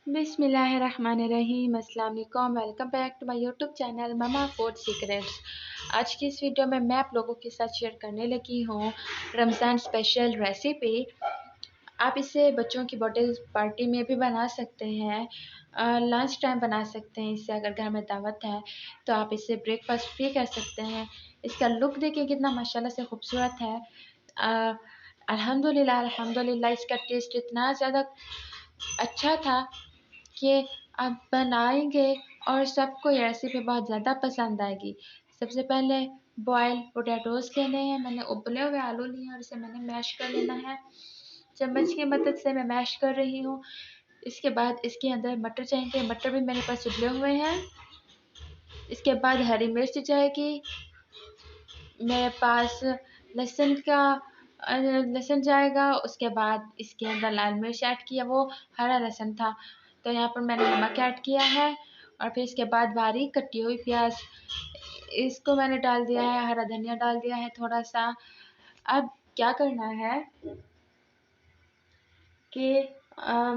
बिस्मिल्लाहिर्रहमानिर्रहीम। अस्सलाम वालेकुम। Welcome back to my YouTube channel mama food secrets. आज की इस वीडियो में मैं आप लोगों के साथ शेयर करने लगी हूँ रमज़ान स्पेशल रेसिपी। आप इसे बच्चों की बर्थडे पार्टी में भी बना सकते हैं, लंच टाइम बना सकते हैं। इससे अगर घर में दावत है तो आप इससे ब्रेकफास्ट भी कर सकते हैं। इसका लुक देखिए कितना माशाल्लाह से खूबसूरत है। अल्हम्दुलिल्लाह अल्हम्दुलिल्लाह इसका टेस्ट इतना ज़्यादा अच्छा था कि आप बनाएंगे और सबको ये रेसिपी बहुत ज़्यादा पसंद आएगी। सबसे पहले बॉयल पोटैटोज़ लेने हैं। मैंने उबले हुए आलू लिए हैं और इसे मैंने मैश कर लेना है। चम्मच की मदद से मैं मैश कर रही हूँ। इसके बाद इसके अंदर मटर जाएंगे। मटर भी मेरे पास उबले हुए हैं। इसके बाद हरी मिर्च जाएगी मेरे पास, लहसुन जाएगा। उसके बाद इसके अंदर लाल मिर्च ऐड किया, वो हरा लहसुन था तो यहाँ पर मैंने नमक ऐड किया है। और फिर इसके बाद बारीक कटी हुई प्याज इसको मैंने डाल दिया है। हरा धनिया डाल दिया है थोड़ा सा। अब क्या करना है कि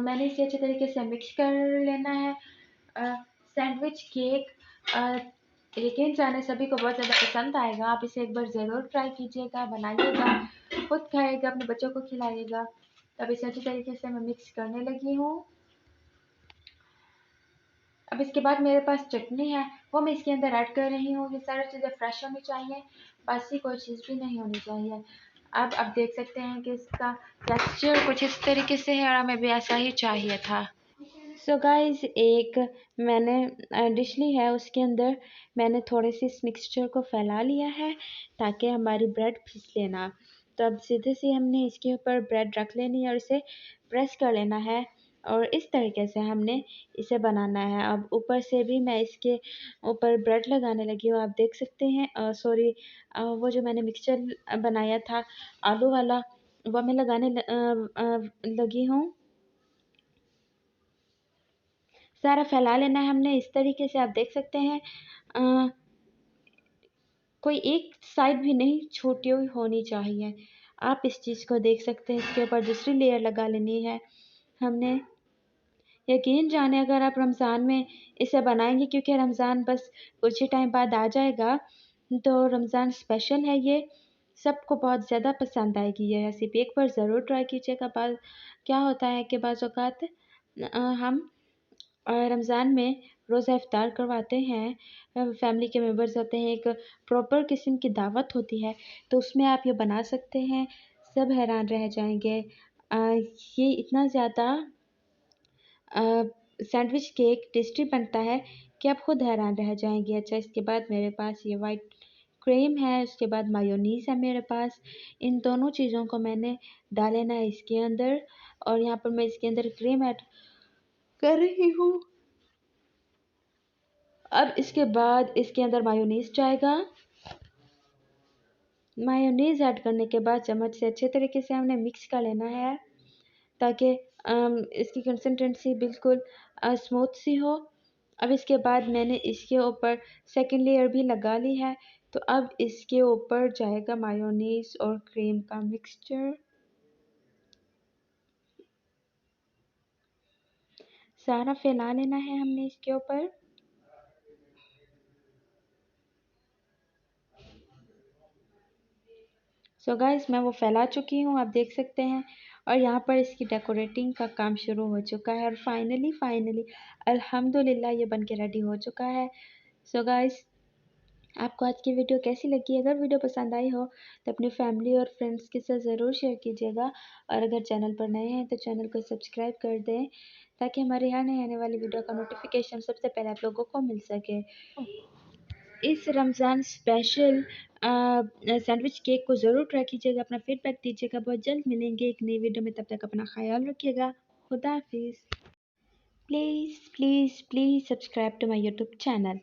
मैंने इसे अच्छे तरीके से मिक्स कर लेना है। सैंडविच केक यकीन जाने सभी को बहुत ज़्यादा पसंद आएगा। आप इसे एक बार ज़रूर ट्राई कीजिएगा, बनाइएगा, खुद खाइएगा, अपने बच्चों को खिलाइएगा। तब इसे अच्छी तरीके से मैं मिक्स करने लगी हूँ। अब इसके बाद मेरे पास चटनी है, वो मैं इसके अंदर ऐड कर रही हूँ। ये सारी चीज़ें फ्रेश होनी चाहिए, बासी कोई चीज़ भी नहीं होनी चाहिए। अब आप देख सकते हैं कि इसका टेक्सचर कुछ इस तरीके से है और हमें भी ऐसा ही चाहिए था। सो गाइस, एक मैंने डिश ली है, उसके अंदर मैंने थोड़े से इस मिक्सचर को फैला लिया है ताकि हमारी ब्रेड फिसले ना। तो अब सीधे से हमने इसके ऊपर ब्रेड रख लेनी है और इसे प्रेस कर लेना है और इस तरीके से हमने इसे बनाना है। अब ऊपर से भी मैं इसके ऊपर ब्रेड लगाने लगी हूँ। आप देख सकते हैं सॉरी, वो जो मैंने मिक्सचर बनाया था आलू वाला, वो मैं लगाने लगी हूँ। सारा फैला लेना है हमने इस तरीके से। आप देख सकते हैं कोई एक साइड भी नहीं छूटी हुई होनी चाहिए। आप इस चीज़ को देख सकते हैं। इसके ऊपर दूसरी लेयर लगा लेनी है हमने। यकीन जाने अगर आप रमज़ान में इसे बनाएंगे, क्योंकि रमज़ान बस कुछ ही टाइम बाद आ जाएगा, तो रमज़ान स्पेशल है ये, सबको बहुत ज़्यादा पसंद आएगी ये रेसिपी। एक बार ज़रूर ट्राई कीजिएगा। क्या होता है कि बाज़ औक़ात हम रमज़ान में रोज़ा इफ्तार करवाते हैं, फैमिली के मेंबर्स होते हैं, एक प्रॉपर किस्म की दावत होती है, तो उसमें आप ये बना सकते हैं। सब हैरान रह जाएंगे। ये इतना ज़्यादा सैंडविच केक टेस्टी बनता है कि आप खुद हैरान रह जाएंगे। अच्छा, इसके बाद मेरे पास ये वाइट क्रीम है, उसके बाद मायोनीज़ है मेरे पास। इन दोनों चीज़ों को मैंने डाल लेना है इसके अंदर और यहाँ पर मैं इसके अंदर क्रीम ऐड कर रही हूँ। अब इसके बाद इसके अंदर मायोनीज़ जाएगा। मायोनीज़ ऐड करने के बाद चम्मच से अच्छे तरीके से हमने मिक्स कर लेना है ताकि इसकी कंसिस्टेंसी बिल्कुल स्मूथ सी हो। अब इसके बाद मैंने इसके ऊपर सेकंड लेयर भी लगा ली है। तो अब इसके ऊपर जाएगा मायोनीज़ और क्रीम का मिक्सचर। सारा फैला लेना है हमने इसके ऊपर। सो गाइस, मैं वो फैला चुकी हूँ, आप देख सकते हैं। और यहाँ पर इसकी डेकोरेटिंग का काम शुरू हो चुका है और फाइनली अल्हम्दुलिल्लाह ये बन के रेडी हो चुका है। सो गाइस, आपको आज की वीडियो कैसी लगी? अगर वीडियो पसंद आई हो तो अपनी फैमिली और फ्रेंड्स के साथ ज़रूर शेयर कीजिएगा। और अगर चैनल पर नए हैं तो चैनल को सब्सक्राइब कर दें ताकि हमारी हर नई आने वाली वीडियो का नोटिफिकेशन सबसे पहले आप लोगों को मिल सके। इस रमज़ान स्पेशल सैंडविच केक को ज़रूर ट्राई कीजिएगा, अपना फीडबैक दीजिएगा। बहुत जल्द मिलेंगे एक नई वीडियो में, तब तक अपना ख्याल रखिएगा। खुदा हाफिज़। Please please please subscribe to my YouTube channel.